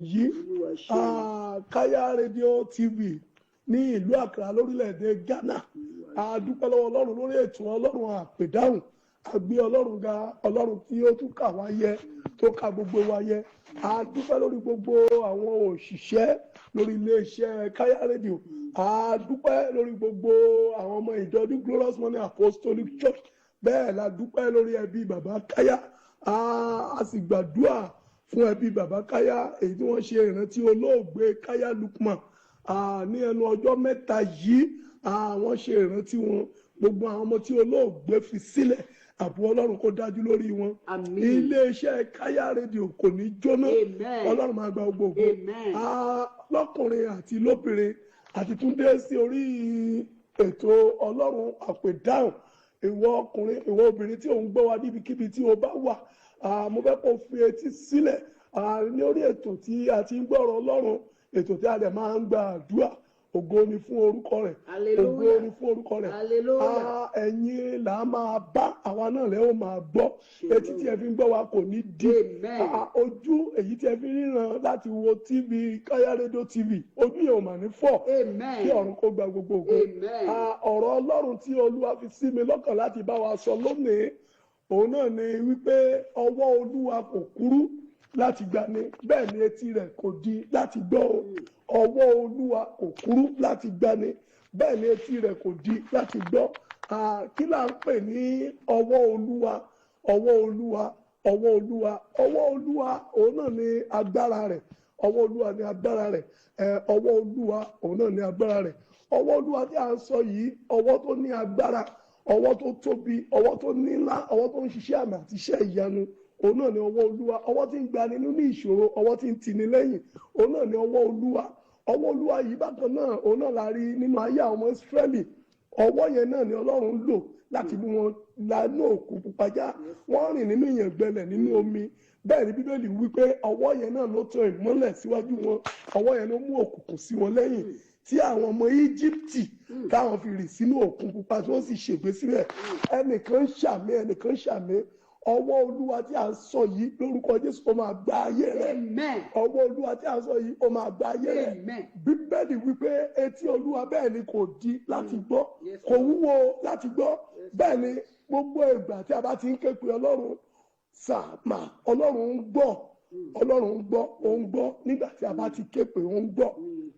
yìí Kaya Radio TV ní ìlú Accra lórílẹ̀‐èdè Ghana. A dúpẹ́ lọ́wọ́ Ọlọ́run lórí ètò Ọlọ́run àpèdáhùn. A gbé Ọlọ́run ga, Ọlọ́run tí ó tún kà wá yẹ, tó ka gbogbo wa yẹ. A dúpẹ́ lórí gbogbo àwọn òṣìṣẹ́ lórí iléeṣẹ́ Kaya Radio. A dúpẹ́ lórí gbogbo àwọn ọmọ ìjọ ní Glorious Morning Apostolic Church. Bẹ́ẹ̀ la dúpẹ́ lórí ẹbí bàbá Kaya. A sì gbàdúrà fún ẹbí bàbá Kaya èyí tí wọ́n ṣe ìrántí olóògbé Kaya Lukman ní ẹnu ọjọ́ mẹ́ta yìí. Wọ́n ṣe ìrántí wọn, gbogbo àwọn ọmọ tí olóògbé fi sílẹ̀, ààbò Ọlọ́run kó dájú lórí wọn. Iléeṣẹ́ Kaya Radio kò ní jóná. Ọlọ́run máa gba gbogbo ògo. Lọ́kùnrin àti lóbìnrin àti tún dé sí orí ètò Ọlọ́run àpèdáhùn. Ìwọ ọkùnrin, ìwọ obìnrin tí ò ń gbọ́ wa níbikíbi tí o bá wà, mo fẹ́ kó fi etí sílẹ̀ ní orí ètò tí a ti ń gbọ́rọ̀ Ọlọ́run, ètò tí a dẹ̀ máa ń gba àdúrà. Ògo ni fún orúkọ rẹ̀. Ògo ni fún orúkọ rẹ̀. Ẹ̀yin là á máa bá, àwa náà lẹ́ ó máa gbọ́. Etí tí ẹ fi ń gbọ́ wa kò ní di. Ojú èyí tí ẹ fi ríran láti wo TV Kaya Radio TV, ojú yẹn ò mà ní fọ́. Kí ọ̀run kó gba gbogbo ògo. Ọ̀rọ̀ Ọlọ́run tí Olúwa fi sí mi lọ́kàn láti bá wa sọ lónìí, òun náà ni wípé ọwọ́ Olúwa kò kúrú láti gbani, bẹ́ẹ̀ ni etí rẹ̀ kò di láti gbọ́. Ọwọ́ Olúwa kò kúrú láti gbani, bẹ́ẹ̀ ni etí rẹ̀ kò di láti gbọ́. Kí là ń pè ní ọwọ́ Olúwa? Ọwọ́ Olúwa, ọwọ́ Olúwa, ọwọ́ Olúwa òun náà ni agbára rẹ̀. Ọwọ́ Olúwa ni agbára rẹ̀. Ọwọ́ Olúwa òun náà ni agbára rẹ̀. Ọwọ́ Olúwa tí a ń sọ yìí, ọwọ́ tó ní agbára, ọwọ́ tó tóbi, ọwọ́ tó nílá, ọwọ́ tó ń ṣiṣẹ́ àmì àti iṣẹ́ ìyanu, òun náà ni ọwọ́ Olúwa. Ọwọ́ tí ń gbani nínú ìṣòro, ọwọ́ tí ń tini lẹ́yìn, òun náà ni ọwọ́ Olúwa. Ọwọ́ Olúwa yìí bákan náà, òun náà la rí nínú ayé àwọn ọmọ Ísírẹ́lì. Ọwọ́ yẹn náà ni Ọlọ́run ń lò láti mú wọn lanú òkun pupa já. Wọ́n rìn nínú ìyàngbẹlẹ̀ nínú omi. Bẹ́ẹ̀ ni Bíbélì wípé ọwọ́ yẹn náà ló tan ìmọ́lẹ̀ síwájú wọn. Ọwọ́ yẹn ló mú òkùnkùn sí wọn lẹ́yìn. Tí àwọn ọmọ Íjíbítì táwọn fi rì sínú òkun pupa tí wọ́n sì ṣègbé síbẹ̀. Ẹnìkan ṣàmì, ẹnìkan ṣàmì. Ọwọ́ Olúwa tí a ń sọ yìí lórúkọ Jésù ó máa gba ayé rẹ̀. Ọwọ́ Olúwa tí a ń sọ yìí ó máa gba ayé rẹ̀. Bíbélì wípé etí Olúwa bẹ́ẹ̀ ni kò di láti gbọ́, kò wúwo láti gbọ́. Bẹ́ẹ̀ ni gbogbo ìgbà tí a bá ti ń ké pe Ọlọ́run sàmà, Ọlọ́run ń gbọ́. Ọlọ́run ń gbọ́, ó ń gbọ́ nígbà tí a bá ti ké pe, ó ń gbọ́.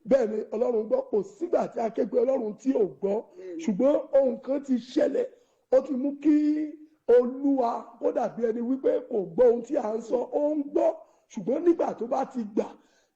Bẹ́ẹ̀ ni Ọlọ́run gbọ́, kò sígbà tí a ké pe Ọlọ́run tí ò gbọ́. Ṣùgbọ́n ohun kan ti ṣẹlẹ̀, ó ti mú kí Olúwa kó dàbí ẹni wípé kò gbọ́ ohun tí a ń sọ. Ó ń gbọ́, ṣùgbọ́n nígbà tó bá ti gbà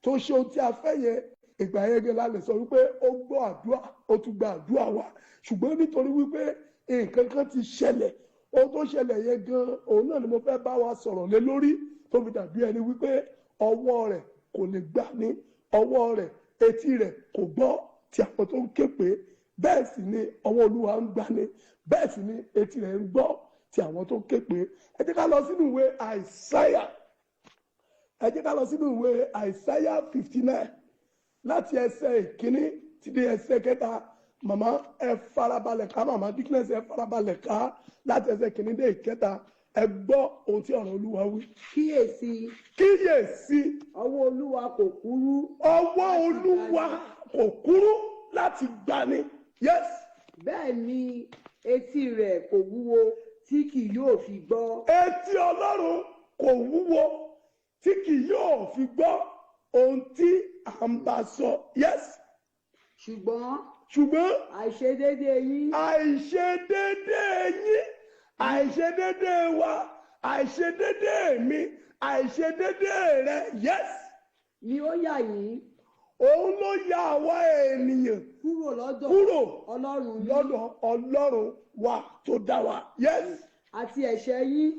tó ṣe ohun tí a fẹ́ yẹn, ìgbà yẹn gẹ́gẹ́ la lè sọ wípé ó gbọ́ àdúrà, ó tún gba àdúrà wa. Ṣùgbọ́n nítorí wípé nǹkan kan ti ṣẹlẹ̀, ohun tó ṣẹlẹ̀ yẹn gan, òun náà ni mo fẹ́ bá wa sọ̀rọ̀ lé lórí, tó fi dàbí ẹni wípé ọwọ́ rẹ̀ kò lè gbà ní, ọwọ́ rẹ̀, etí rẹ̀ kò gbọ́ ti àwọn tó ń ké pé. Bẹ́ẹ̀ sì ni ọwọ́ Olúwa ń gbani, bẹ́ẹ̀ sì ni etí rẹ̀ ń gbọ́ ti àwọn tó ké pé. Ẹ jẹ́ ká lọ sínú ìwé Àìsáyà. Ẹ jẹ́ ká lọ sínú ìwé Àìsáyà 59 láti ẹsẹ̀ ìkíní ti dé ẹsẹ̀ kẹta. Màmá ẹ farabalẹ̀ ká, màmá Dickness ẹ farabalẹ̀ ká láti ẹsẹ̀ ìkíní dé ìkẹta. Ẹ gbọ́ ohun tí ọ̀rọ̀ Olúwa wí. Kíyèsí, ọwọ́ Olúwa kò kúrú. Ọwọ́ Olúwa kò kúrú láti gbani. Yes. Bẹ́ẹ̀ ni etí rẹ̀ kò wúwo tí kì yóò fi gbọ́. Etí Ọlọ́run kò wúwo tí kì yóò fi gbọ́ ohun tí à ń bá sọ. Yes. Ṣùgbọ́n àìṣedéédé yín. Àìṣedéédé wa, àìṣedéédé mi, àìṣedéédé rẹ. Yes. Ni ó yà yín. Òun ló ya àwa ènìyàn kúrò lọ́dọ̀ Ọlọ́run wa tó dá wa. Yes. Àti ẹ̀ṣẹ̀ yín.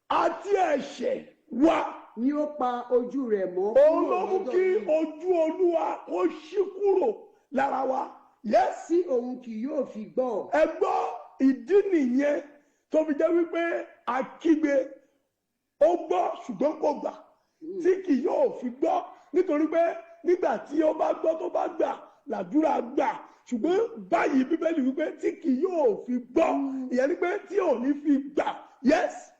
Àti ẹ̀ṣẹ̀ wa. Ni ó pa ojú rẹ̀ mọ́. Òun ló mú kí ojú Olúwa kó ṣí kúrò lára wa. Yes. Tí òun kì yóò fi gbọ́. Ẹ gbọ́, ìdí nìyẹn tó fi jẹ́ wípé akígbe, ó gbọ́ ṣùgbọ́n kò gbà, tí kì yóò fi gbọ́. Nítorí pé nígbà tí ó bá gbọ́ tó bá gbà, làdúrà gbà. Ṣùgbọ́n báyìí Bíbélì wípé tí kì yóò fi gbọ́, ìyẹn ni pé tí ò ní fi gbà. Yes.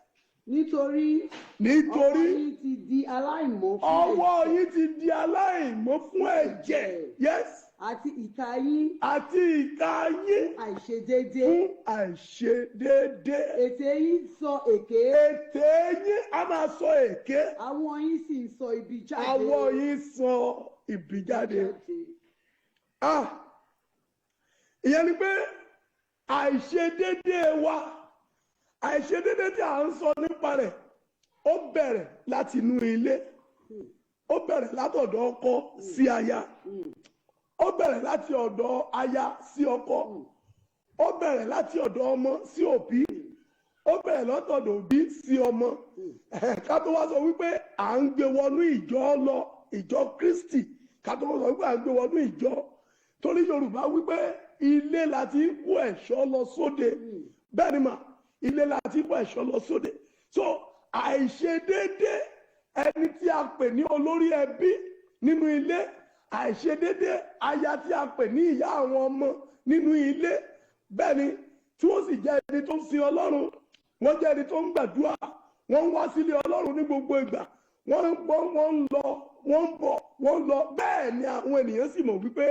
nítorí ọwọ́ yín ti di aláìmọ́ fún ọwọ́ ẹ̀jẹ̀ yín ti di aláìmọ́ fún ẹ̀jẹ̀. Yes. àti ìka yín Àti ìka yín àìṣedéédé. fún àìṣedéédé. Ètè yín sọ èké. Ètè yín á máa sọ èké. Àwọn yín sì ń sọ ibi jáde. Àwọn yín sọ ibi jáde. Ìyẹn ni pé àìṣedéédé wa, àìṣedéédé tí à ń sọ nípa rẹ̀, ó bẹ̀rẹ̀ láti inú ilé, ó bẹ̀rẹ̀ látọ̀dọ̀ ọkọ sí aya, ó bẹ̀rẹ̀ láti ọ̀dọ̀ aya sí ọkọ, ó bẹ̀rẹ̀ láti ọ̀dọ̀ ọmọ sí òbí, ó bẹ̀rẹ̀ látọ̀dọ̀ òbí sí ọmọ. Ká tó wá sọ wípé à ń gbé wọnú ìjọ lọ, ìjọ Kristi, ká tó wá sọ wípé à ń gbé wọnú ìjọ, torí Yorùbá wípé ilé láti kó ẹ̀ṣọ́ lọ sóde. Bẹ́ẹ̀ ni mà, ilé láti kó ẹ̀ṣọ́ lọ sóde. So àìṣedéédé ẹni tí a pè ní olórí ẹbí nínú ilé, àìṣedéédé aya tí a pè ní ìyá àwọn ọmọ nínú ilé, bẹ́ẹ̀ ni tí wọ́n sì jẹ́ ẹni tó ń sin Ọlọ́run, wọ́n jẹ́ ẹni tó ń gbàdúrà, wọ́n ń wá sílé Ọlọ́run ní gbogbo ìgbà, wọ́n ń gbọ́, wọ́n ń lọ, wọ́n ń bọ̀, wọ́n ń lọ, bẹ́ẹ̀ ni àwọn ènìyàn sì mọ̀ wípé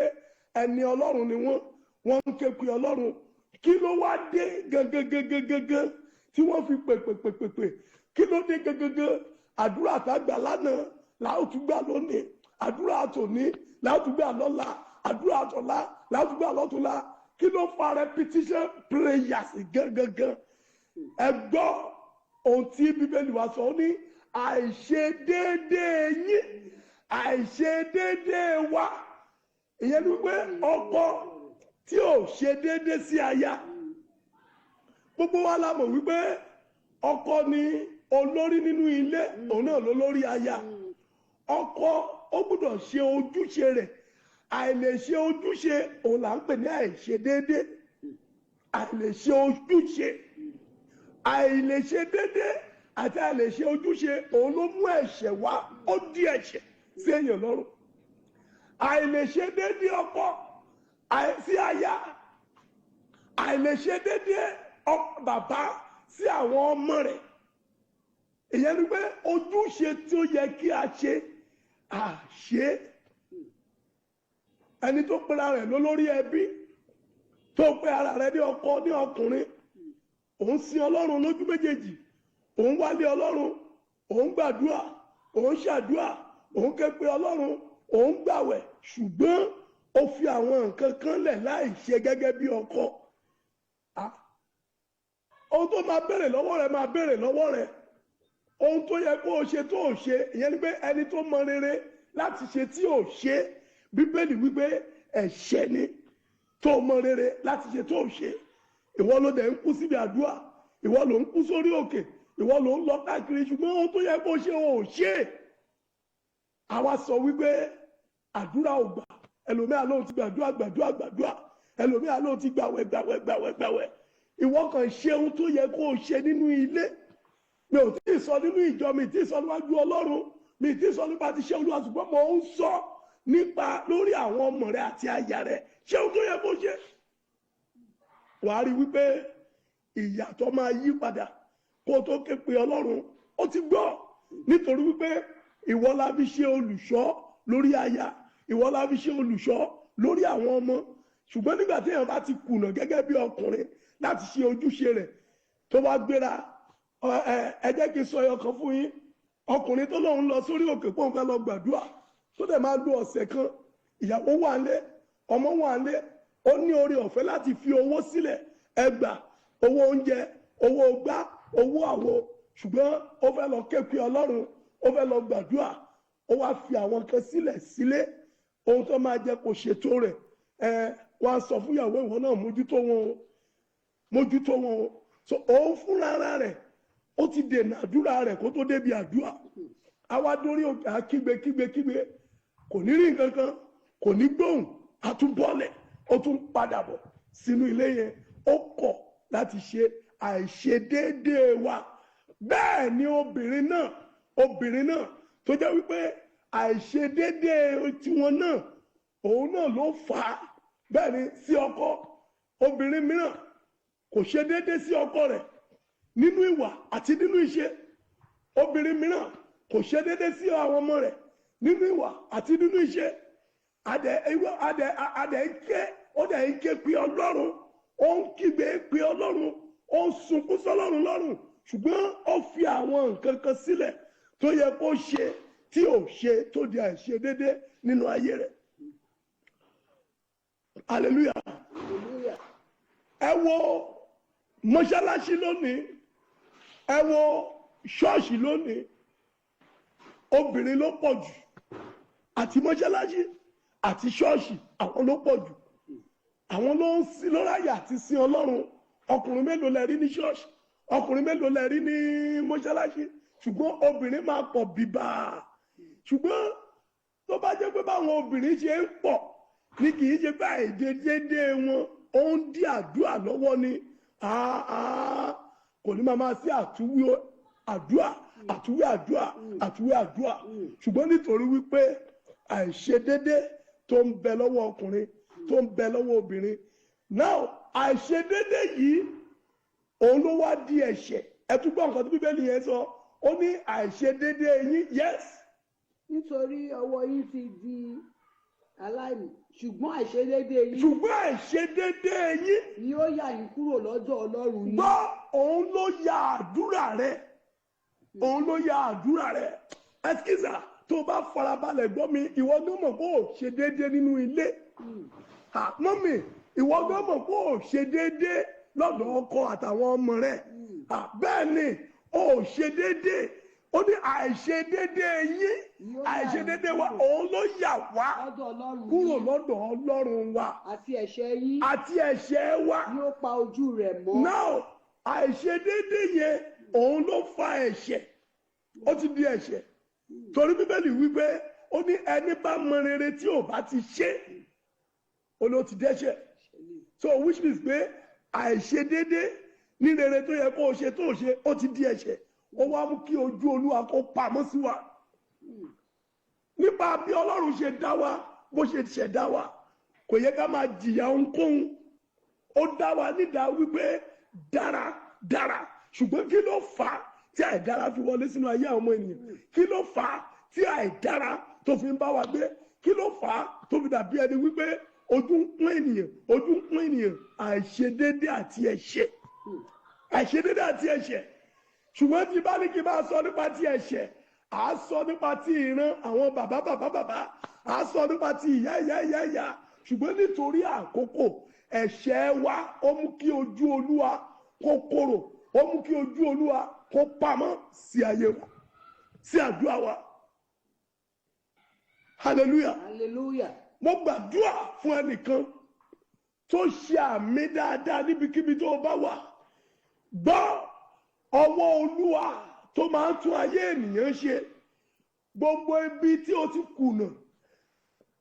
ẹni Ọlọ́run ni wọ́n ń ké pe Ọlọ́run. Kí ló wá dé gangan tí wọ́n fi pèpèpèpè? Kí ló dé gangan? Àdúrà tá gbà lánàá làá tún gbà lónìí, àdúrà tòní làá tún gbà lọ́la, àdúrà tọ̀la làá tún gbà lọ́túnla. Kí ló fa repetition prayers gangan? Ẹ gbọ́ ohun tí Bíbélì wa sọ, ní àìṣedéédé yín, àìṣedéédé wa. Ìyẹn ni wípé ọkọ tí ò ṣe déédé sí aya. Gbogbo wa la mọ̀ wípé ọkọ ni olórí nínú ilé, òun náà ló lórí aya. Ọkọ ó gbọ́dọ̀ ṣe ojúṣe rẹ̀. Àìlè ṣe ojúṣe òun là ń pè ní àìṣedéédé. Àìlè ṣe ojúṣe, àìlè ṣe déédé àti àìlè ṣe ojúṣe òun ló mú ẹ̀ṣẹ̀ wá, ó di ẹ̀ṣẹ̀ sí èèyàn lọ́rùn. Àìlè ṣe déédé ọkọ sí aya, àìlè ṣe déédé bàbá sí àwọn ọmọ rẹ̀. Ìyẹn ni pé ojúṣe tí ó yẹ kí a ṣe àṣe. Ẹni tó pera rẹ̀ lólórí ẹbí, tó pe ara rẹ̀ ní ọkọ, ní ọkùnrin, òun sin Ọlọ́run lójú méjèèjì, òun wálé Ọlọ́run, òun gbàdúrà, òun ṣàdúrà, òun ké pe Ọlọ́run, òun gbàwẹ̀, ṣùgbọ́n ó fi àwọn nǹkan kan lẹ̀ láì ṣe gẹ́gẹ́ bí ọkọ. Ohun tó máa béèrè lọ́wọ́ rẹ̀ máa béèrè lọ́wọ́ rẹ̀. Ohun tó yẹ kó o ṣe tó o ṣe, ìyẹn ni pé ẹni tó mọ rere láti ṣe tí ò ṣe, Bíbélì wípé ẹ̀ṣẹ̀ ni. Tó mọ rere láti ṣe tó o ṣe, ìwọ ló dẹ̀ ń kú síbi àdúrà, ìwọ ló ń kú sórí òkè, ìwọ ló ń lọ káàkiri, ṣùgbọ́n ohun tó yẹ kó o ṣe ò ṣe. Àwa sọ wípé àdúrà ò gbà, ẹlòmíà lóhun ti gbàdúrà, ẹlòmíà lóhun ti gbàwẹ̀. Ìwọ kàn ṣe ohun tó yẹ kó o ṣe nínú ilé. Mi ò tí ì sọ nínú ìjọ, mi ì tí ì sọ níwájú Ọlọ́run, mi ì tí ì sọ nípa ti ṣe Olúwa, ṣùgbọ́n mo ń sọ nípa lórí àwọn ọmọ rẹ àti aya rẹ. Ṣé ohun tó yẹ kó ṣe? Wàá rí wípé ìyàtọ̀ máa yí padà kó tó ké pe Ọlọ́run. Ó ti gbọ́, nítorí wípé ìwọ la fi ṣe olùṣọ́ lórí aya, ìwọ la fi ṣe olùṣọ́ lórí àwọn ọmọ. Ṣùgbọ́n nígbà tí èèyàn bá ti kùnà gẹ́gẹ́ bí ọkùnrin láti ṣe ojúṣe rẹ̀, tó bá gbéra, ẹ jẹ́ kí n sọ ẹyọ kan fún yín. Ọkùnrin tó lóun lọ sórí òkè pé òun fẹ́ lọ gbàdúrà, tó dẹ̀ máa lo ọ̀sẹ̀ kan, ìyàwó wà nílé, ọmọ wà nílé, ó ní oore ọ̀fẹ́ láti fi owó sílẹ̀, ẹgbà, owó oúnjẹ, owó gbá, owó àwo, ṣùgbọ́n ó fẹ́ lọ ké pe Ọlọ́run, ó fẹ́ lọ gbàdúrà, ó wá fi àwọn kan sílẹ̀ sílé, ohun tó máa jẹ́ kó ṣètò rẹ̀. Wọ́n á sọ fún ìyàwó, ìwọ náà mójútó wọn o. So òun fúnra rẹ̀ ó ti dènà àdúrà rẹ̀ kó tó débi àdúrà. Àwa dórí òkè á kígbe, kò ní rí nǹkan kan, kò ní gbóhùn, á tún bọ́lẹ̀, ó tún padà bọ̀ sínú ilé yẹn. Ó kọ̀ láti ṣe àìṣedéédé wa. Bẹ́ẹ̀ ni obìnrin náà tó jẹ́ wípé àìṣedéédé tiwọn náà, òun náà ló fà á. Bẹ́ẹ̀ ni sí ọkọ, obìnrin mìíràn kò ṣe déédé sí ọkọ rẹ̀ nínú ìwà àti nínú ìṣe. obìnrin mìíràn kò ṣe déédé sí àwọn ọmọ rẹ̀ nínú ìwà àti nínú iṣẹ́ adẹ̀ ń ké pe Ọlọ́run, ó ń kígbe pe Ọlọ́run, ó ń sunkún sọ́lọ́run lọ́rùn, ṣùgbọ́n ó fi àwọn nǹkan kan sílẹ̀ tó yẹ kó ṣe tí ò ṣe tó di àìṣe déédé nínú ayé rẹ̀. Hallelujah. Ẹ wo mọ́ṣáláṣí lónìí, ẹ wo ṣọ́ọ̀ṣì lónìí, obìnrin ló pọ̀ jù, àti mọ́ṣáláṣí àti ṣọ́ọ̀ṣì àwọn ló pọ̀ jù. Àwọn ló ń sí lóráyè àti sin Ọlọ́run. Ọkùnrin mélòó lẹ rí ní ṣọ́ọ̀ṣì, ọkùnrin mélòó lẹ rí ní mọ́ṣáláṣí, ṣùgbọ́n obìnrin máa pọ̀ bíbá. Ṣùgbọ́n tó bá jẹ́ pé báwọn obìnrin ṣe ń pọ̀ ní kì í ṣe pé àìdédé wọn ó ń dí àdúrà lọ́wọ́ ni kò ní máa sí àtúwí àdúrà àtúwí àdúrà àtúwí àdúrà, ṣùgbọ́n nítorí wípé àìṣedédé tó ń bẹ lọ́wọ́ ọkùnrin tó ń bẹ lọ́wọ́ obìnrin, now àìṣedédé yìí òun ló wá di ẹ̀ṣẹ̀. Ẹ tún gbọ́ nǹkan tí Bíbélì yẹn sọ, ó ní àìṣedédé yín, yes. Nítorí ọwọ́ yín ti di aláìní, ṣùgbọ́n àìṣedédé yín. Ṣùgbọ́n àìṣedédé yín ni ó yà yín kúrò lọ́dọ̀ Ọlọ́run yín. Gbọ́, òun ló ya àdúrà rẹ̀, òun ló ya àdúrà rẹ̀. Ẹsikísà tó bá farabalẹ̀ gbọ́ mi, ìwọ ló mọ̀ pé ò ṣe déédé nínú ilé. Mọ́mì, ìwọ ló mọ̀ pé ò ṣe déédé lọ́dọ̀ ọkọ àtàwọn ọmọ rẹ̀. Bẹ́ẹ̀ ni ò ṣe déédé. Ó ní àìṣedédé yín, àìṣedédé wa, òun ló yà wá kúrò lọ́dọ̀ Ọlọ́run wa. Àti ẹ̀ṣẹ̀ yín. Àti ẹ̀ṣẹ̀ wa. Ni ó pa ojú rẹ̀ mọ́. Now, àìṣedédé yẹn òun ló fa ẹ̀ṣẹ̀. Ó ti di ẹ̀ṣẹ̀. Torí Bíbélì wípé ó ní ẹni bá mọ rere tí ò bá ti ṣe, ó ló ti dẹ́ṣẹ̀. So which means pé àìṣedédé ní rere tó yẹ kó o ṣe tó o ṣe, ó ti di ẹ̀ṣẹ̀. Ó wá mú kí ojú Olúwa kó pamọ́ sí wa. Nípa bí Ọlọ́run ṣe dá wa, bó ṣe ṣẹ̀dá wa, kò yẹ ká máa jìyà ohunkóhun. Ó dá wa nídàá wípé dára, ṣùgbọ́n kí ló fà á tí àìdára fi wọlé sínú ayé àwọn ọmọ ènìyàn? Kí ló fà á tí àìdára tó fi ń bá wa gbé? Kí ló fà á tó fi dàbí ẹni wípé ojú ń pọ́n ènìyàn? Àìṣedédé àti ẹ̀ṣẹ̀. Àìṣedédé àti ẹ̀ṣẹ̀. Ṣùgbọ́n tí bá ní kí n bá sọ nípa ti ẹ̀ṣẹ̀, à á sọ nípa ti ìran àwọn bàbá, à á sọ nípa ti ìyá. Ṣùgbọ́n nítorí àkókò, ẹ̀ṣẹ̀ wa ó mú kí ojú Olúwa kó korò, ó mú kí ojú Olúwa kó pamọ́ sí ayé wa, sí àdúrà wa. Hallelujah. Mo gbàdúrà fún ẹnìkan tó ṣe àmì dáadáa níbikíbi tó bá wà. Gbọ́ ọwọ́ Olúwa tó máa ń tún ayé ènìyàn ṣe. Gbogbo ibi tí o ti kùnà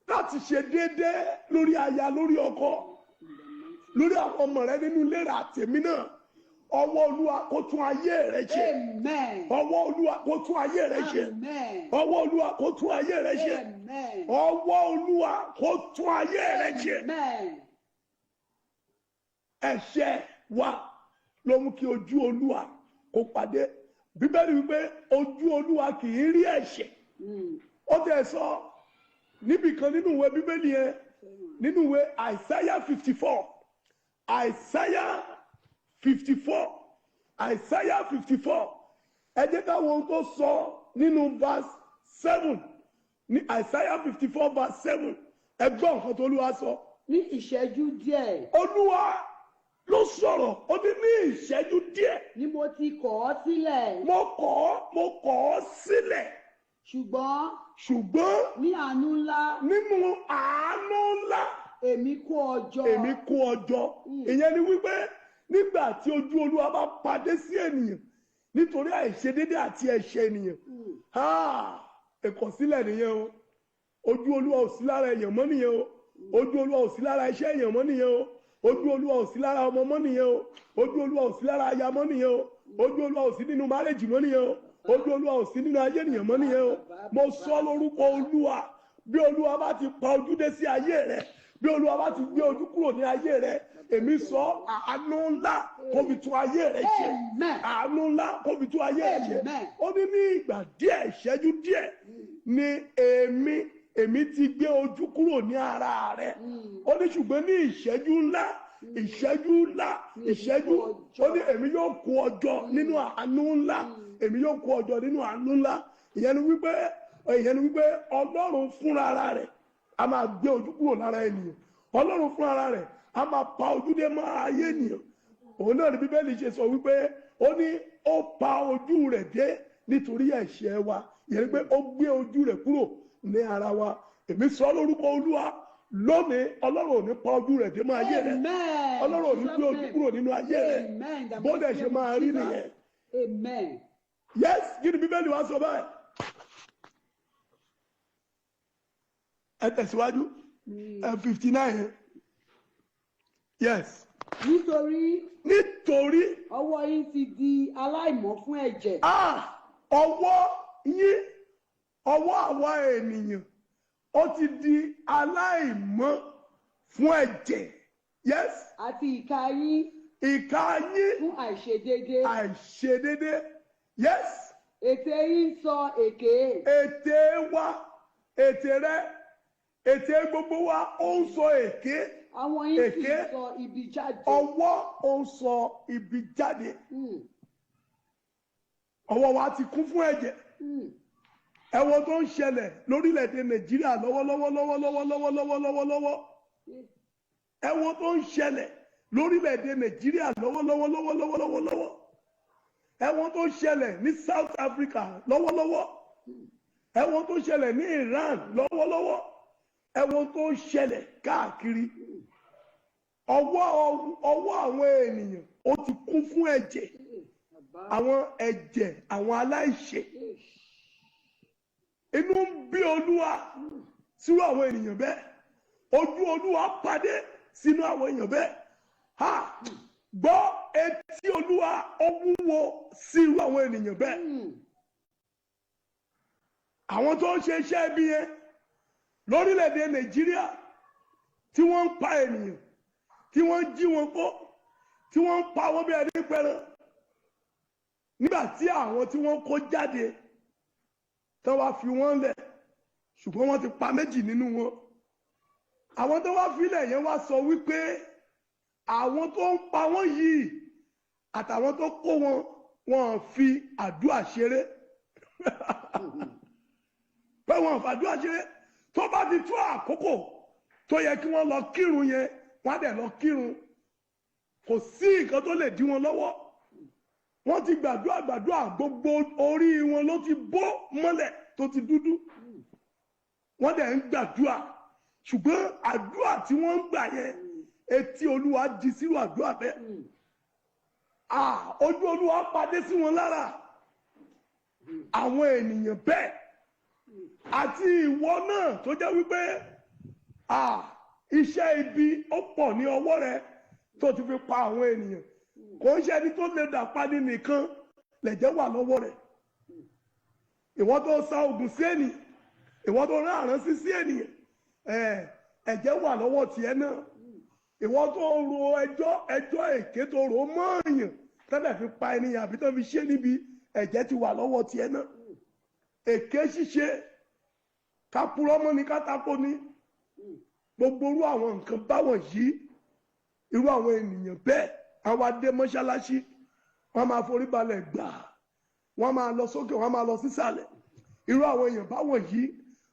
láti ṣe déédéé lórí aya, lórí ọkọ, lórí àwọn ọmọ rẹ nínú ilé rẹ àtẹ̀mí náà, ọwọ́ Olúwa kó tún ayé rẹ ṣe. Ọwọ́ Olúwa kó tún ayé rẹ ṣe. Ọwọ́ Olúwa kó tún ayé rẹ ṣe. Ọwọ́ Olúwa kó tún ayé rẹ ṣe. Ẹ̀ṣẹ̀ wa ló mú kí ojú Olúwa kó pàdé. Bíbélì wípé ojú Olúwa kì í rí ẹ̀ṣẹ̀. Ó tẹ̀ sọ níbìkan nínú ìwé Bíbélì yẹn, nínú ìwé Isaiah 54. Isaiah 54. Ẹ jẹ́ ká wo ohun tó sọ nínú verse 7. Ní Isaiah 54 verse 7. Ẹ gbọ́ nǹkan tó Olúwa sọ. Ní ìṣẹ́jú díẹ̀. Olúwa ló sọ̀rọ̀, ó ní ìṣẹ́jú díẹ̀. Ni mo ti kọ̀ ọ́ sílẹ̀. Mo kọ̀ ọ́ sílẹ̀. Ṣùgbọ́n ní àánú ńlá. Nínú àánú ńlá. Èmi kó ọjọ́. Ìyẹn ni wípé nígbà tí ojú Olúwa bá padé sí ènìyàn nítorí àìṣedédé àti ẹ̀ṣẹ̀ ènìyàn, ìkọ̀sílẹ̀ nìyẹn o. Ojú Olúwa ò sí lára èèyàn mọ́ nìyẹn o. Ojú Olúwa ò sí lára iṣẹ́ èèyàn mọ́ nìyẹn o. Ojú Olúwa ò sí lára ọmọ mọ́ nìyẹn o. Ojú Olúwa ò sí lára aya mọ́ nìyẹn o. Ojú Olúwa ò sí nínú márèjì mọ́ nìyẹn o. Ojú Olúwa ò sí nínú ayé ènìyàn mọ́ nìyẹn o. Mo sọ lórúkọ Olúwa, bí Olúwa bá ti pa ojú dé sí ayé rẹ, bí Olúwa bá ti gbé ojú kúrò ní ayé rẹ èmi sọ àánú ńlá kó fi tún ayé rẹ ṣe àánú ńlá kó fi tún ayé rẹ ṣe ó ní ìgbà díẹ̀ ìṣẹ́jú díẹ̀ ni èmi ti gbé ojú kúrò ní ara rẹ ó ní ṣùgbọ́n ní ìṣẹ́jú ńlá ó ní èmi yóò kó ọjọ́ nínú àánú ńlá èmi yóò kó ọjọ́ nínú àánú ńlá ìyẹn ni wípé Ọlọ́run fúnra ara rẹ̀ a máa gbé ojú kúrò lára ènìyàn Ọlọ́run fúnra ara rẹ̀ a máa pa ojú dé mọ́ ayé ènìyàn òun náà ni Bíbélì ṣe sọ wípé ó ní ó pa ojú rẹ̀ dé nítorí ẹ̀ṣẹ̀ wa ìyẹn ni pé ó gbé ojú rẹ̀ kúrò ní ara wa èmi sọ lórúkọ Olúwa lónìí Ọlọ́run ò ní pa ojú rẹ̀ dé mọ́ ayé rẹ̀ Ọlọ́run ò ní gbé ojú kúrò nínú ayé rẹ̀ bó dẹ̀ ṣe máa rí nìyẹn. Yes, kí ni Bíbélì wa sọ báyìí? Ẹ tẹ̀síwájú 59. Yes. Nítorí ọwọ́ yín ti di aláìmọ́ fún ẹ̀jẹ̀. Ọwọ́ yín, ọwọ́ àwa ènìyàn ó ti di aláìmọ́ fún ẹ̀jẹ̀. Yes. Àti ìka yín. Fún àìṣedédé. Yes. Ètè yín sọ èké. Ètè rẹ, ètè gbogbo wa ó ń sọ èké. Àwọn yín sì sọ ibi jáde. Ọwọ́ ó ń sọ ibi jáde. Ọwọ́ wa ti kún fún ẹ̀jẹ̀. Ẹ̀wọ̀n tó ń ṣẹlẹ̀ lórílẹ̀‐èdè Nàìjíríà lọ́wọ́lọ́wọ́. Ẹ̀wọ̀n tó ń ṣẹlẹ̀ lórílẹ̀‐èdè Nàìjíríà lọ́wọ́lọ́wọ́. Ẹ̀wọ̀n tó ń ṣẹlẹ̀ ní South Africa lọ́wọ́lọ́wọ́. Ẹ̀wọ̀n tó ń ṣẹlẹ̀ ní Iran lọ́wọ́lọ́wọ́. Ẹ̀wọ̀n tó ń ṣẹlẹ̀ káàkiri. Ọwọ́ àwọn ènìyàn ó ti kún fún ẹ̀jẹ̀. Àwọn ẹ̀jẹ̀ àwọn aláìṣẹ̀. Inú ń bí Olúwa sínú àwọn ènìyàn bẹ́ẹ̀. Ojú Olúwa pàdé sínú àwọn èèyàn bẹ́ẹ̀. Gbọ́ etí Olúwa ó wúwo sínú àwọn ènìyàn bẹ́ẹ̀. Àwọn tó ń ṣe iṣẹ́ ibi yẹn lórílẹ̀‐èdè Nàìjíríà tí wọ́n ń pa ènìyàn, tí wọ́n ń jí wọn kó, tí wọ́n ń pa wọ́n bí ẹni pẹran. Nígbà tí àwọn tí wọ́n kó jáde tán wá fi wọ́n lẹ̀ ṣùgbọ́n wọ́n ti pa méjì nínú wọn. Àwọn tó wá filẹ̀ yẹn wá sọ wípé àwọn tó ń pa wọ́n yìí àtàwọn tó kó wọn fi àdúrà ṣeré. Pé wọn fàdúrà ṣeré tó bá ti tó àkókò tó yẹ kí wọ́n lọ kírun yẹn wọ́n á dẹ̀ lọ kírun. Kò sí nǹkan tó lè dí wọn lọ́wọ́. Wọ́n ti gbàdúrà gbogbo orí wọn ló ti bó mọ́lẹ̀ tó ti dúdú. Wọ́n dẹ̀ ń gbàdúrà ṣùgbọ́n àdúrà tí wọ́n ń gbà yẹn etí Olúwa di sínú àdúrà bẹ́ẹ̀. Ojú Olúwa pàdé sí wọn lára. Àwọn ènìyàn bẹ́ẹ̀ àti ìwọ náà tó jẹ́ wípé iṣẹ́ ibi ó pọ̀ ní ọwọ́ rẹ tó ti fi pa àwọn ènìyàn. Kò ń ṣe ẹni tó lè dàpani nìkan lẹ̀jẹ̀ wà lọ́wọ́ rẹ̀. Ìwọ tó sa oògùn sí ènìyàn, ìwọ tó rán àránsí sí ènìyàn, ẹ̀jẹ̀ wà lọ́wọ́ tiẹ̀ náà. Ìwọ tó ro ẹjọ́ èké tó rò mọ́ èèyàn tẹ́lẹ̀ fi pa ènìyàn àbí tó fi ṣe níbi, ẹ̀jẹ̀ ti wà lọ́wọ́ tiẹ̀ náà. Èké ṣíṣe kápúrọ́mọ́ ni kátàkó ni gbogbo irú àwọn nǹkan báwọn yìí, irú àwọn ènìyàn bẹ́ẹ̀ àwọn adé mọ́ṣáláṣí wọ́n máa forí balẹ̀ gbà, wọ́n máa lọ sókè, wọ́n máa lọ sísàlẹ̀. Irú àwọn èèyàn báwọn yìí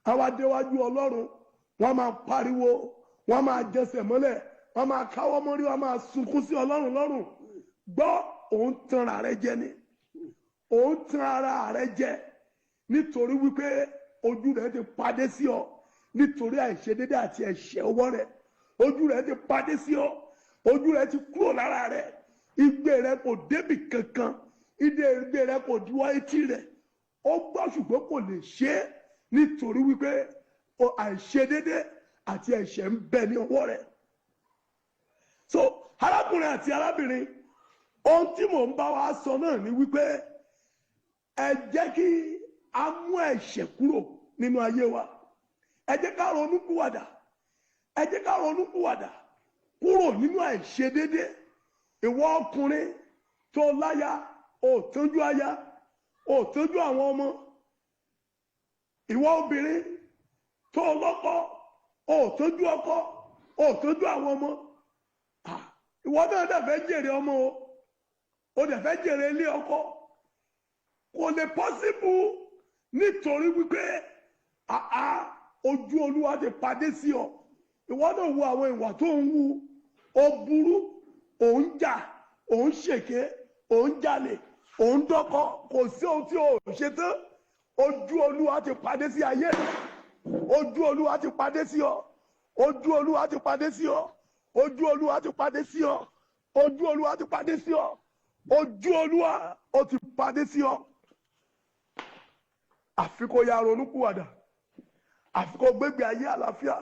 àwọn adéwájú Ọlọ́run wọ́n máa pariwo, wọ́n máa jẹsẹ̀ mọ́lẹ̀, wọ́n máa káwọ́ mọ́rí, wọ́n máa sunkún sí Ọlọ́run lọ́rùn. Gbọ́, òun tan ara rẹ jẹ ni, òun tan ara rẹ jẹ nítorí wípé ojú rẹ ti pàdé sí ọ nítorí àìṣedédé àti ẹ̀ṣẹ̀ ọwọ́ rẹ. Ojú rẹ ti pàdé sí ọ, ojú rẹ ti kúrò lára rẹ, igbe rẹ kò débì kankan, igbe rẹ kò diwọ́ etí rẹ. Ó gbọ́ ṣùgbọ́n kò lè ṣe é nítorí wípé àìṣedédé àti ẹ̀ṣẹ̀ ń bẹ ní ọwọ́ rẹ. So arákùnrin àti arábìnrin, ohun tí mò ń bá wa sọ náà ni wípé ẹ jẹ́ kí a mú ẹ̀ṣẹ̀ kúrò nínú ayé wa. Ẹ jẹ́ ká ronú pìwàdà. ẹ jẹ́ ká ronúpìwàdà kúrò nínú àìṣedédé. Ìwọ ọkùnrin tó láya, ò tọ́jú aya, ò tọ́jú àwọn ọmọ. Ìwọ obìnrin tó lọ́kọ, ò tọ́jú ọkọ, ò tọ́jú àwọn ọmọ. Ìwọ náà dẹ̀ fẹ́ jèrè ọmọ o dẹ̀ fẹ́ jèrè ilé ọkọ. Kò lè pọ́síbù nítorí wípé ojú Olúwa ti padé sí ọ. Ìwọ náà wo àwọn ìwà tó ń wù, ó burú, ò ń jà, ò ń ṣèké, ò ń jalè, ò ń dọ́kọ, kò sí ohun tí ò ṣe tán. Ojú Olúwa ti padé sí ayé rẹ. Ojú Olúwa ti padé sí ọ. Ojú Olúwa ti padé sí ọ. Ojú Olúwa ti padé sí ọ. Ojú Olúwa ti padé sí ọ. Ojú Olúwa ó ti padé sí ọ. Àfi kó ya ronúpìwàdà. Àfi kó gbégbé ayé àlàáfíà.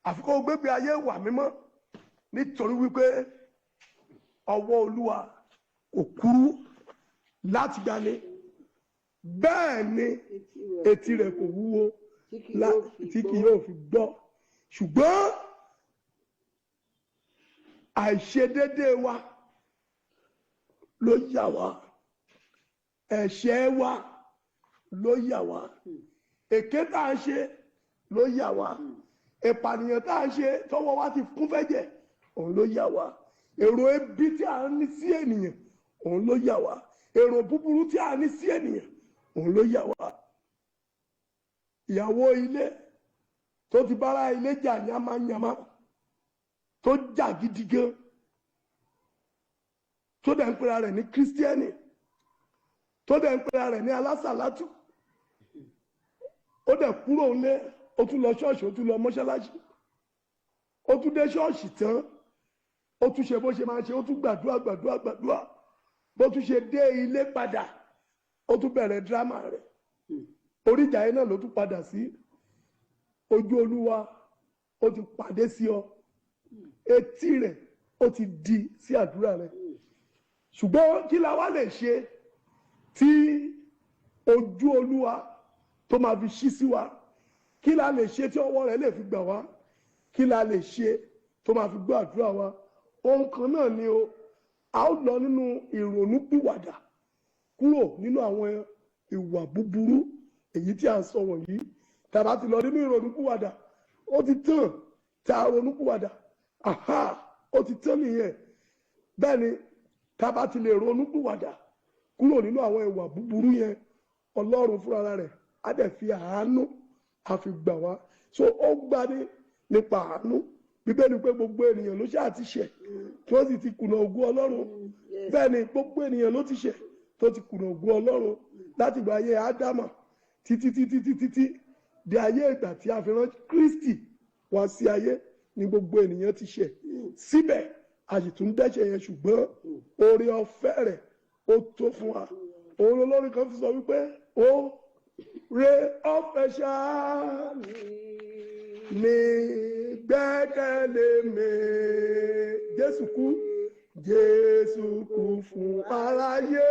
Àfi kó gbégbé ayé ìwà mímọ́. Nítorí wípé ọwọ́ Olúwa kò kúrú láti gbani. Bẹ́ẹ̀ ni etí rẹ̀ kò wúwo tí kì yóò fi gbọ́. Ṣùgbọ́n àìṣedédé wa ló yà wá. Ẹ̀ṣẹ̀ wa ló yà wá. Èké tá à ń ṣe ló yà wá. Ìpànìyàn tá à ń ṣe tọ́wọ́ wa ti kún fẹ́jẹ̀, òun ló yà wá. Èrò ebi tí a ní sí ènìyàn, òun ló yà wá. Èrò búburú tí a ní sí ènìyàn, òun ló yà wá. Ìyàwó ilé tó ti bára ilé jà yamayama, tó jà gidi gan, tó dẹ̀ ń pera rẹ̀ ní kírísítíẹ́nì, tó dẹ̀ ń pera rẹ̀ ní alásàlátù, ó dẹ̀ kúrò nílé, ó tún lọ ṣọ́ọ̀ṣì, ó tún lọ mọ́ṣáláṣí, ó tún dé ṣọ́ọ̀ṣì tán, ó tún ṣe bó ṣe máa ṣe, ó tún gbàdúrà, bó tún ṣe dé ilé padà, ó tún bẹ̀rẹ̀ dírámà rẹ̀. Orí ìjà yẹn náà ló tún padà sí. Ojú Olúwa ó ti pàdé sí ọ. Etí rẹ̀ ó ti di sí àdúrà rẹ̀. Ṣùgbọ́n kí la wá lè ṣe tí ojú Olúwa tó máa fi ṣí sí wa? Kí la lè ṣe tí ọwọ́ rẹ̀ lè fi gbà wá? Kí la lè ṣe tó máa fi gbọ́ àdúrà wa? Ohun kan náà ni o. A ó lọ nínú ìrònúpìwàdà kúrò nínú àwọn ìwà búburú èyí tí a ń sọ wọ̀nyí. Tá bá ti lọ nínú ìrònúpìwàdà, ó ti tán. Tá a ronúpìwàdà, ó ti tán nìyẹn. Bẹ́ẹ̀ ni tá bá ti lè ronúpìwàdà kúrò nínú àwọn ìwà búburú yẹn, Ọlọ́run fúnra rẹ̀ á dẹ̀ fi àánú á fi gbà wá. So ó gbani nípa àánú. Bíbélì pé gbogbo ènìyàn ló ṣáà ti ṣẹ̀ tí wọ́n sì ti kùnà ògo Ọlọ́run. Bẹ́ẹ̀ ni gbogbo ènìyàn ló ti ṣẹ̀ tó ti kùnà ògo Ọlọ́run láti ìgbà ayé Ádámà títí di ayé ìgbà tí a fi rán Kristi wá sí ayé ni gbogbo ènìyàn ti ṣẹ̀. Síbẹ̀ a sì tún dẹ́ṣẹ̀ yẹn, ṣùgbọ́n oore ọ̀fẹ́ rẹ̀ ó tó fún wa. Òun olórin kan fi sọ wípé oore ọ̀fẹ́ ṣáá mi gbẹ́kẹ̀lé mi. Jésù kú fún aráyé,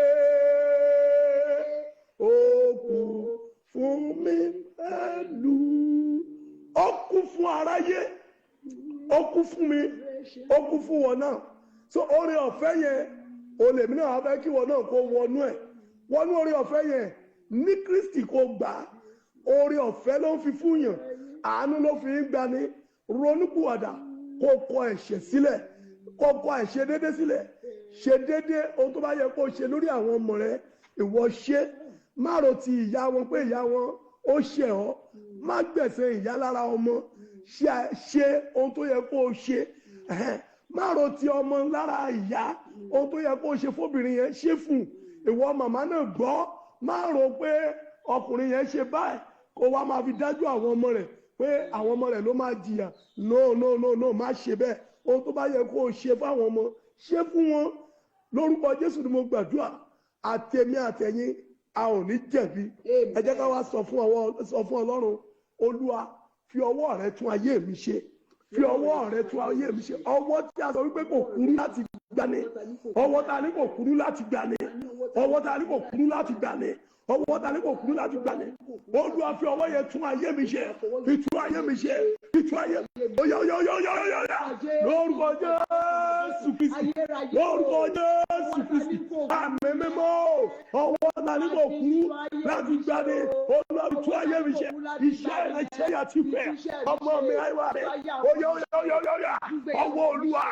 ó kú fún mi pẹ̀lú. Ó kú fún aráyé, ó kú fún mi, ó kú fún wọn náà. So oore ọ̀fẹ́ yẹn, olèmí náà fẹ́ kí wọn náà kó wọnú ẹ̀. Wọnú oore ọ̀fẹ́ yẹn ní Kristi kó gbà. Oore ọ̀fẹ́ ló ń fi fún yàn, àánú ló fi ń gbani. Ronúpìwàdà kó kọ ẹ̀ṣẹ̀ sílẹ̀, kó kọ àìṣedédé sílẹ̀. Ṣe dédé ohun tó bá yẹ kó ṣe lórí àwọn ọmọ rẹ, ìwọ ṣe. Má ro ti ìyá wọn pé ìyá wọn ó ṣẹ̀ ọ́. Má gbẹ̀sẹ̀ ìyá lára ọmọ. Ṣe ohun tó yẹ kó ṣe. Má ro ti ọmọ lára ìyá. Ohun tó yẹ kó ṣe fóbìnrin yẹn ṣe fún. Ìwọ màmá náà gbọ́. Má ro pé ọkùnrin yẹn ṣe báyìí kó wá máa fi dájú àwọn ọmọ rẹ̀ pé àwọn ọmọ rẹ̀ ló máa jìyà. No, má ṣe bẹ́ẹ̀. Ohun tó bá yẹ kó ṣe fáwọn ọmọ, ṣe fún wọn. Lórúkọ Jésù ni mo gbàdúrà. Àtèmi àtẹ̀yin a ò ní jẹ̀bi. Ẹ jẹ́ ká wá sọ fún Ọlọ́run, Olúwa fi ọwọ́ rẹ tún ayé mi ṣe. Fi ọwọ́ rẹ tún ayé mi ṣe. Ọwọ́ tí a sọ wípé kò kúrú láti gbani. Ọwọ́ tá a ní kò kúrú láti gbani. Ọwọ́ tá a ní kò kúrú láti gbani. Ọwọ́ tá a ní kò kúrú láti gbani. Olúwa fi ọwọ́ yẹn tún ayé mi ṣe. Fi tún ayé mi ṣe. Fi tún tú ayé lórúkọ Jésù Kristi lórúkọ Jésù Kristi àmì mímọ́ ọwọ́ tani mo kú láti gbani Olúwa tú ayé mi ṣe iṣẹ́ ìrẹsẹ̀ yàtí fẹ́ ọmọ mi àìwá rẹ̀ ọwọ́ Olúwa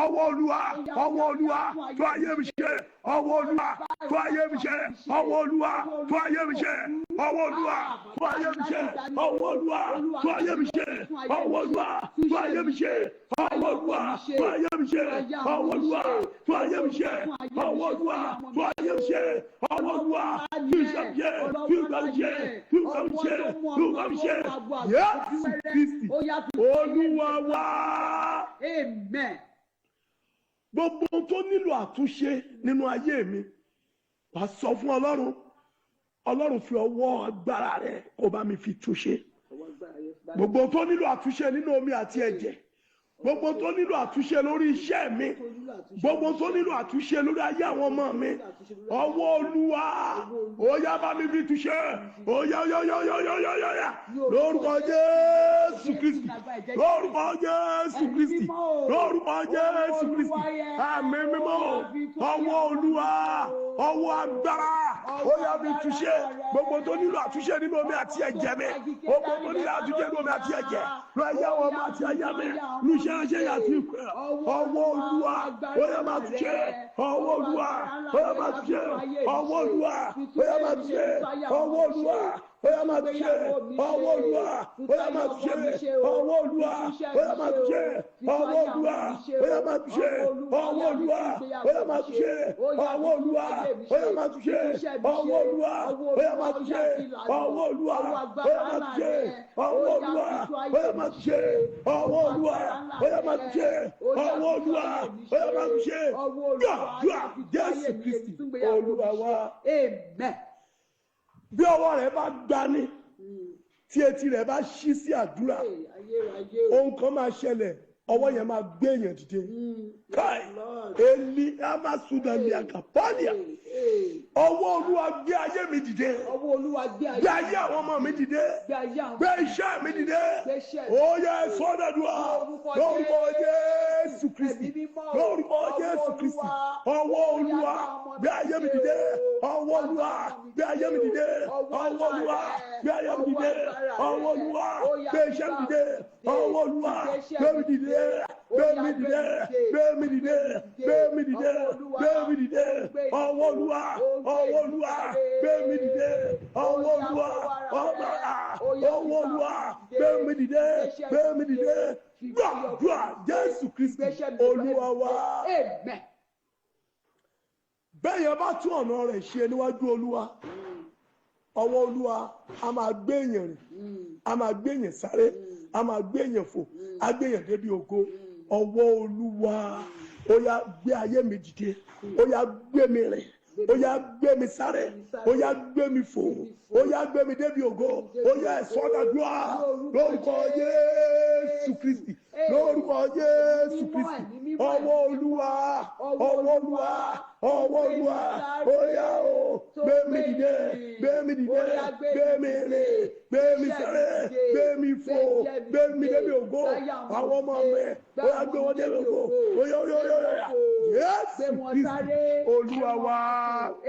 ọwọ́ Olúwa ọwọ́ Olúwa tú ayé mi ṣe ọwọ́ Olúwa tú ayé mi ṣe ọwọ́ Olúwa tú ayé mi ṣe ọwọ́ Olúwa tú ayé mi ṣe ọwọ́ Olúwa tú ayé mi ṣe ọwọ́ Olúwa tú ayé mi ṣe ọwọ́ Olúwa tú ayé mi ṣe ọwọ́ Olúwa tú ayé mi ṣe ọwọ́ Olúwa tú ayé mi ṣe ọwọ́ Olúwa tú iṣẹ́ mi ṣe tú ìgbà mi ṣe tú ìgbà mi ṣe tú ìgbà mi ṣe Jésù Kristi Olúwa wa. Amen. Gbogbo tó nílò àtúnṣe nínú ayé mi wàá sọ fún Ọlọ́run fi ọwọ́ agbára rẹ̀ kó bá mi fi túnṣe. Gbogbo tó nílò àtúnṣe nínú omi àti ẹ̀jẹ̀, gbogbo tó nílò àtúnṣe lórí iṣẹ́ mi, gbogbo tó nílò àtúnṣe lórí ayé àwọn ọmọ mi, ọwọ́ Olúwa ó yá bá mi fi túnṣe, ó yá lórúkọ Jésù Kristi, lórúkọ Jésù Kristi, lórúkọ Jésù Kristi, àmín mímọ́ ọwọ́ Olúwa ọwọ́ agbára ó yá mi túnṣe gbogbo tó nílò àtúnṣe nínú omi àti ẹ̀jẹ̀ mi, gbogbo tó nílò àtúnṣe nínú omi àti ẹ̀jẹ̀ lọ ayé àwọn ọmọ àti ayé mi lùṣẹ́ àṣẹ àti ìpẹ́ ọwọ́ Olúwa ó yá máa túnṣe ọwọ́ Olúwa ó yá máa túnṣe ọwọ́ Olúwa ó yá máa túnṣe ọwọ́ Olúwa ó yá máa túnṣe ọwọ́ Olúwa ó yá máa túnṣe ọwọ́ Olúwa ó yá máa túnṣe ọwọ́ Olúwa ó yá máa túnṣe ọwọ́ Olúwa ó yá máa túnṣe ọwọ́ Olúwa ó yá máa túnṣe ọwọ́ Olúwa ó yá máa túnṣe ọwọ́ Olúwa ó yá máa túnṣe ọwọ́ Olúwa ó yá máa túnṣe ọwọ́ Olúwa ó yá máa túnṣe ọwọ́ Olúwa ó yá máa túnṣe gbàdúrà Jésù Kristi Olúwa wa. Amen. Bí ọwọ́ rẹ̀ bá gbani tí etí rẹ̀ bá ṣí sí àdúrà ohun kan máa ṣẹlẹ̀ ọwọ́ yẹn máa gbé èèyàn dìde káì eli amasudali akapalia ọwọ́ Olúwa gbé ayé mi dìde gbé ayé àwọn ọmọ mi dìde gbé iṣẹ́ mi dìde ó yẹ sọ́dọ̀dúà lórúkọ Jésù Kristi lórúkọ Jésù Kristi ọwọ́ Olúwa gbé ayé mi dìde ọwọ́ Olúwa gbé ayé mi dìde ọwọ́ Olúwa gbé ayé mi dìde ọwọ́ Olúwa gbé iṣẹ́ mi dìde ọwọ́ Olúwa gbé mi dìde. Gbé mi dìde, gbé mi dìde, gbé mi dìde, gbé mi dìde, ọwọ́ Olúwa, ọwọ́ Olúwa, gbé mi dìde, ọwọ́ Olúwa, ọwọ́ Olúwa, gbé mi dìde, gbé mi dìde, gbàdúrà Jésù Kristi Olúwa wa. Bẹ́ẹ̀ yẹn bá tún ọ̀nà rẹ̀ ṣe níwájú Olúwa, ọwọ́ Olúwa a máa gbé èèyàn rìn, a máa gbé èèyàn sáré, a máa gbé èèyàn fò, a gbé èèyàn débi ògo. Ọwọ́ Olúwa ó yá gbé ayé mi dìde, ó yá gbé mi rìn, ó yá gbé mi sáré, ó yá gbé mi fò, ó yá gbé mi débi ògo, ó yá ẹ̀sọ́dàdúrà lórúkọ Jésù Kristi, lórúkọ Jésù Kristi. Ọwọ́ Olúwa, ọwọ́ Olúwa, ọwọ́ Olúwa ó yá o gbé mi dìde, gbé mi dìde, gbé mi rìn, gbé mi sáré, gbé mi fò, gbé mi débi ògo. Àwọn ọmọ mi ó yá gbé wọn débi ògo, ó yá Jésù Kristi Olúwa wa.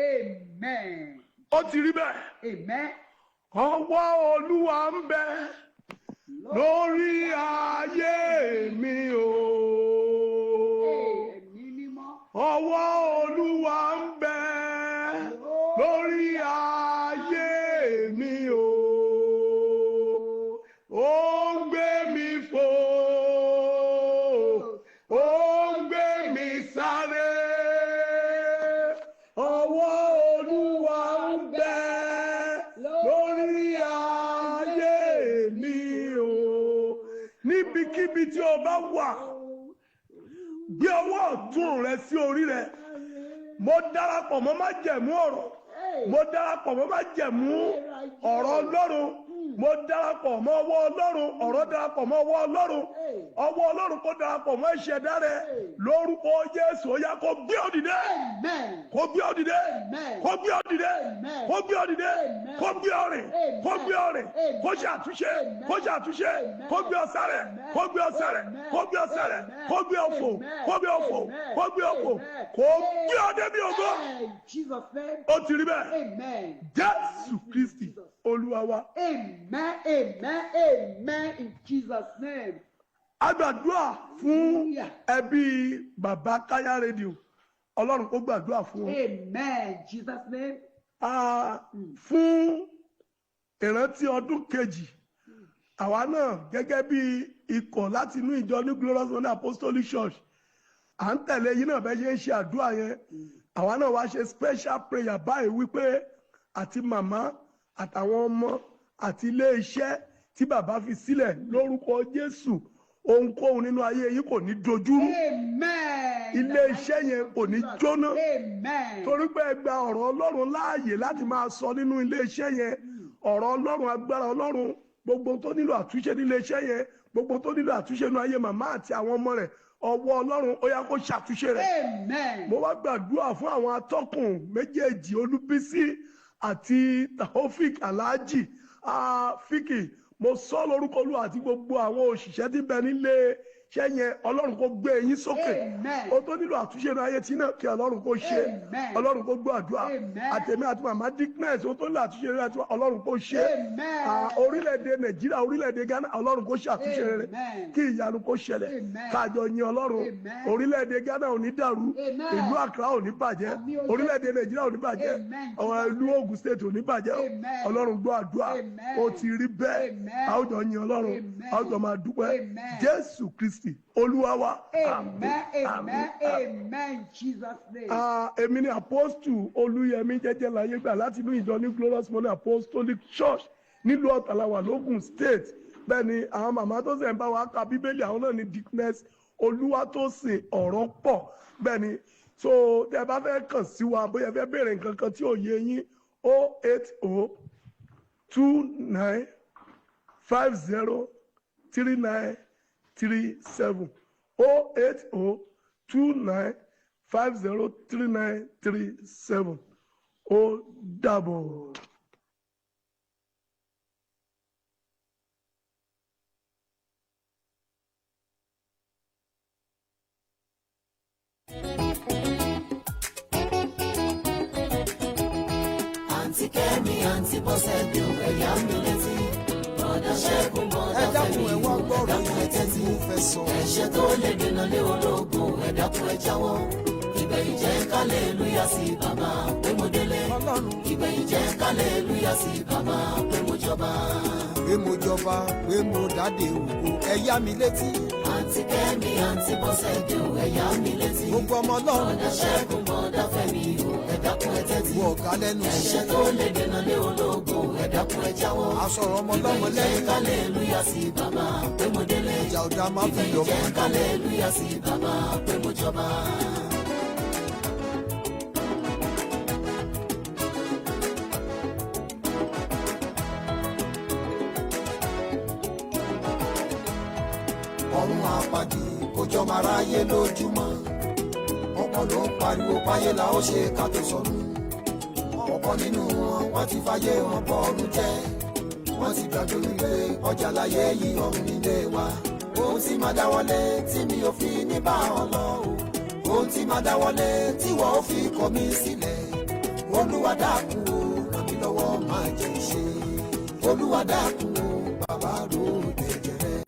Amen. Ó ti rí bẹ́ẹ̀. Amen. Ọwọ́ Olúwa ń bẹ lórí ayé mi o. Ọwọ́ Olúwa ń bẹ lórí ayé mi o. Ó ń gbé mi fò, ó ń gbé mi sáré. Ọwọ́ Olúwa ń bẹ lórí ayé mi o. Níbikíbi tí o bá wà, gbé ọwọ́ ọ̀tún rẹ sí orí rẹ. Mo darapọ̀ mọ́ májẹ̀mú ọ̀rọ̀, mo darapọ̀ mọ́ májẹ̀mú ọ̀rọ̀ Ọlọ́run mo darapọ̀ mọ́ ọwọ́ Ọlọ́run, ọ̀rọ̀ darapọ̀ mọ́ ọwọ́ Ọlọ́run, ọwọ́ Ọlọ́run kó darapọ̀ mọ́ ìṣẹ̀dá rẹ lórúkọ Jésù. Ó yá kó gbé ọ dìde, kó gbé ọ dìde, kó gbé ọ dìde, kó gbé ọ dìde, kó gbé ọ rìn, kó gbé ọ rìn, kó ṣe àtúnṣe, kó ṣe àtúnṣe, kó gbé ọ sáré, kó gbé ọ sáré, kó gbé ọ sáré, kó gbé ọ fò, kó gbé ọ fò, kó gbé ọ fò, kó gbé ọ débi ògo. Ó ti rí bẹ́ẹ̀. Jésù Kristi Olúwa wa. Amen, amen, amen in Jesus' name. A gbàdúrà fún ẹbí bàbá Káyà rédíò. Ọlọ́run kó gbàdúrà fún wọn. Amen, Jesus' name. Fún ìrántí ọdún kejì, àwa náà gẹ́gẹ́ bí ikọ̀ láti inú ìjọ ní Glorious One Apostolic Church, à ń tẹ̀lé yín náà bẹ́ẹ̀ ṣe ń ṣe àdúrà yẹn. Àwa náà wá ṣe special prayer báyìí wípé àti màmá àtàwọn ọmọ àti ilé iṣẹ́ tí bàbá fi sílẹ̀ lórúkọ Jésù, ohunkóhun nínú ayé yìí kò ní dojúrú. Ilé iṣẹ́ yẹn kò ní jóná. Torí pé ẹ gba ọ̀rọ̀ Ọlọ́run láàyè láti máa sọ nínú ilé iṣẹ́ yẹn. Ọ̀rọ̀ Ọlọ́run, agbára Ọlọ́run, gbogbo tó nílò àtúnṣe nílé iṣẹ́ yẹn, gbogbo tó nílò àtúnṣe nínú ayé màmá àti àwọn ọmọ rẹ̀, ọwọ́ Ọlọ́run ó yá kó ṣàtúnṣe rẹ̀. Mo wá gbàdúrà fún àwọn atọ́kùn méjèèjì, Olúbísí àti Taofik Alhaji Fiki. Mo sọ lórúkọ Olúwa àti gbogbo àwọn òṣìṣẹ́ tí bẹ nílé iṣẹ́ yẹn, Ọlọ́run kó gbé yín sókè. O tó nílò àtúnṣe ní ayé tí náà kí Ọlọ́run kó ṣe. Ọlọ́run kó gbọ́ àdúrà. Àtẹ̀mí àti màmá Dickness, o tó nílò àtúnṣe ní ayé tí Ọlọ́run kó ṣe. Orílẹ̀-èdè Nàìjíríà, orílẹ̀-èdè Ghana, Ọlọ́run kó ṣàtúnṣe rẹ̀. Kí ìyanu kó ṣẹlẹ̀. Kájọ yin Ọlọ́run. Orílẹ̀-èdè Ghana ò ní dàrú. Ìlú Accra ò ní bàjẹ́. Orílẹ̀-èdè Nàìjíríà ò ní bàjẹ́. Ìlú Ogun State ò ní bàjẹ́. Ọlọ́run gbọ́ àdúrà. Ó ti rí bẹ́ẹ̀. A ó jọ yin Ọlọ́run. A ó jọ máa dúpẹ́. Jésù Kristi Olúwa wa. Amen, amen, amen, Jesus' name. Èmi ni Apostle Oluyemi Jejelayegba láti inú ìjọ ní Glorious One Apostolic Church nílùú Ọ̀tàláwà lógùn State. Bẹ́ẹ̀ ni àwọn màmá tó ṣe ń bá wa ka Bíbélì, àwọn náà ni Dickness Olúwatósìn ọ̀rọ̀ pọ̀. Bẹ́ẹ̀ ni, so tẹ́ bá fẹ́ kàn sí wa bóyá fẹ́ béèrè nǹkan kan tí ò yé yín, 08029503937 08029503937. Ó dàbọ̀. Àǹtí Kẹ́mi, àǹtí Bọ́sẹ̀dé, ẹ̀yà mi létí. Bọ̀dá Ṣẹ́gun, bọ̀dá Fẹ́mi, ẹ̀dákun ẹ tẹ́tí. Ẹ̀ṣẹ̀ tó lè dènà lé ológun, ẹ̀dákun ẹ jáwọ́. Ìgbẹ̀yìn jẹ́ kálẹ̀lúyà sí bàbá pé mo délé. Ìgbẹ̀yìn jẹ́ kálẹ̀lúyà sí bàbá pé mo jọba. Pé mo jọba, pé mo dádé ògo, ẹ̀yà mi létí. Àǹtí Kẹ́mi, àǹtí Bọ́sẹ̀dé, ẹ̀yà mi létí. Gbogbo ọmọ Ọlọ́run. Bọ̀dá Ṣẹ́gun, bọ̀dá Fẹ́mi, ẹ̀dákun ẹ tẹ́tí. Wọ ọ̀gá lẹ́nu iṣẹ́. Ẹ̀ṣẹ̀ tó lè dènà lé ológun, ẹ̀dákun ẹ jáwọ́. Aṣọ̀rọ̀ ọmọ ọlọ́mọ Ìgbẹ̀yìn lẹ́yìn. jẹ́ kálẹ̀lúyà sí bàbá pé mo délé. Ìjà ọ̀dà máa fi Ìgbẹ̀yìn yọ̀kọ̀. jẹ́ kálẹ̀lúyà sí bàbá pé mo jọba. Ọ̀run àpàdé kójọ máa ráyé lójúmọ́. Ọ̀pọ̀ ló ń pariwo páyé la ó ṣe ká tó sọnù. Ọ̀pọ̀ nínú wọn wọ́n ti fàyè wọn bọ ọ̀run jẹ́. Wọ́n ti gbàgbé wípé ọjà láyé yìí ọ̀run nílé wa. Ohun tí máa dáwọ́lé tí mi ò fi ní bá ọ lọ o. Ohun tí máa dáwọ́lé tí wọ́n ò fi kọ̀ mí sílẹ̀. Olúwa dákun o, ràn mí lọ́wọ́ máa jẹ́ ìṣe. Olúwa dákun o, bàbá ro tẹ̀jẹ̀ rẹ̀.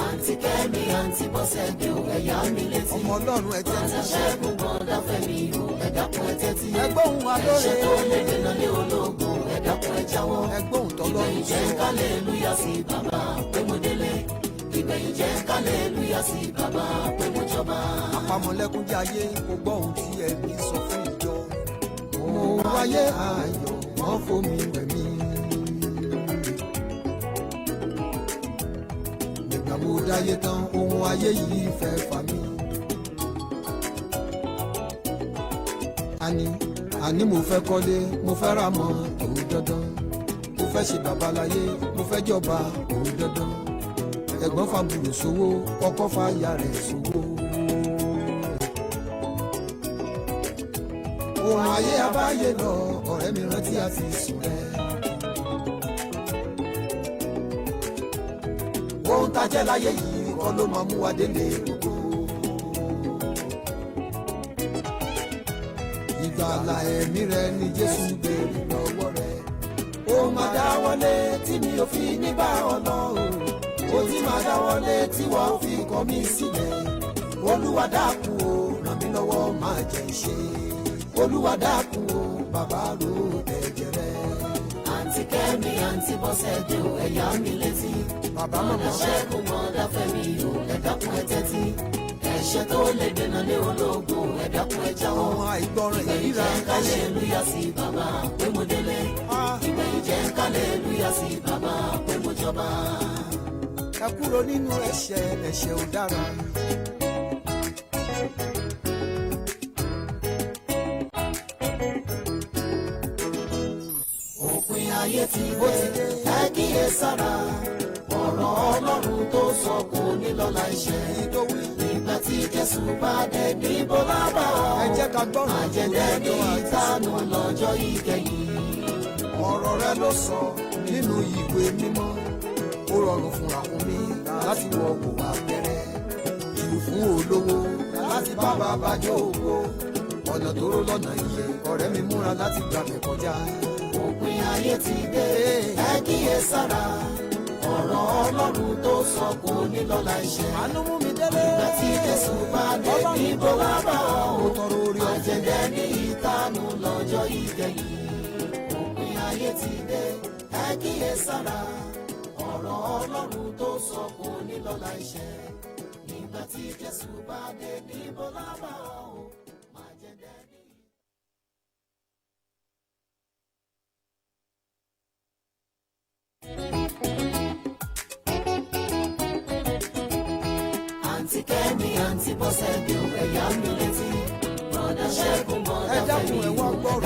Àǹtí Kẹ́mi, àǹtí Bọ́sẹ̀dé, ẹ̀yà mi létí. Ọmọ Ọlọ́run ẹ tẹ́tí. Bọ̀dá Ṣẹ́gun, bọ̀dá Fẹ́mi, ẹ̀dákun ẹ tẹ́tí. Ẹgbóhùn alóore. Ẹ̀ṣẹ̀ tó lè dènà lé ológun, ẹ̀dákun ẹ jáwọ́. Ẹgbóhùn tọ́lọ́run Ìgbẹ̀yìn jẹ́ kálẹ̀lúyà sí bàbá pé mo délé. Ìgbẹ̀yìn jẹ́ kálẹ̀lúyà sí bàbá pé mo jọba. Apamọ́lẹ́kúnjẹ́ ayé kò gbọ́ ohun tí ẹ̀mí sọ fún ìjọ. Mo wáyé ayọ̀, wọ́n fomi wẹ̀ mí. Nígbà mo dáyé tán, ohun ayé yìí fẹ́ fà mí. Àní àní mo fẹ́ kọ́lé mo fẹ́ ra mọ́tò dandan mo fẹ́ ṣe babaláyé mo fẹ́ jọba dandan ẹ̀gbọ́n fàbùrù sówó ọkọ fàyà rẹ̀ sówó. ohun ayé abáyé lọ ọ̀rẹ́ mi rántí àti sùn rẹ̀. ohun tajẹ́ láyé yìí kọ́ ló máa mú wa délé gbogbo. ìgbàlà ẹ̀mí rẹ̀ ni Jésù béèrè lọ́wọ́ rẹ̀. ó máa dáwọ́lé tí mi ò fi ní bá ọ lọ o. ó ti máa dáwọ́lé tí wọ́n fi kọ̀ mí sílẹ̀. Olúwa dákun o ràn mí lọ́wọ́ máa jẹ́ ṣe. Olúwa dákun o bàbá ro ẹ̀jẹ̀ rẹ̀. àǹtí Kẹ́mi àǹtí Bọ́sẹ̀dé o ẹ̀yà mi létí. bàbá màmá Ṣẹ́gun mọ̀ọ́dá Fẹ́mi o ẹ dákun ẹ tẹ́tí. ẹ̀ṣẹ̀ tó lè dènà lé ológun ẹ dákun ẹ jáwọ́. ohun àìgbọràn yìí ìgbẹ̀yìn ra jẹ́ kálẹ̀lúyà sí bàbá pé mo délé. ìgbẹ̀yìn jẹ́ kálẹ̀lúyà sí bàbá pé mo jọba. ẹ kúrò nínú ẹ̀ṣẹ̀ ò dára. òpin ayé ti dé ẹ kíyè sára. ọ̀rọ̀ Ọlọ́run tó sọ kò ní lọ́la iṣẹ́. nígbà tí Jésù bá dé níbo lábà ọ́. ẹ jẹ́ ká gbọ́ràn àjẹ̀dẹ́ ní ìtanú lọ́jọ́ ìkẹyìn. ọ̀rọ̀ rẹ ló sọ nínú ìwé mímọ́. ó rọrùn fúnra fún mi láti wọ kò wá bẹ̀rẹ̀. jù fún olówó láti bá bàbá jẹ́ ògo. ọ̀nà tó ró lọ́nà iye ọ̀rẹ́ mi múra láti gbàgbẹ́ kọjá. òpin ayé ti dé ẹ kíyè sára. ọ̀rọ̀ Ọlọ́run tó sọ kò ní lọ́la iṣẹ́. àánú mú mi délé. nígbà tí Jésù bá dé níbo lábà ọ́. mo tọrọ orí ọ̀fẹ́. àjẹ̀dẹ́ ní ìtanú lọ́jọ́ ìkẹyìn. òpin ayé ti dé ẹ kíyè sára. ọ̀rọ̀ Ọlọ́run tó sọ kò ní lọ́la iṣẹ́. nígbà tí Jésù bá dé níbo lábà ọ́. àjẹ̀dẹ́ ní. àǹtí Kẹ́mi àǹtí Bọ́sẹ̀dé o ẹ̀yà mi létí. bọ̀dá Ṣẹ́gun ẹ mọ̀ọ́dá dákun Fẹ́mi ẹ wá o gbọ́rọ̀.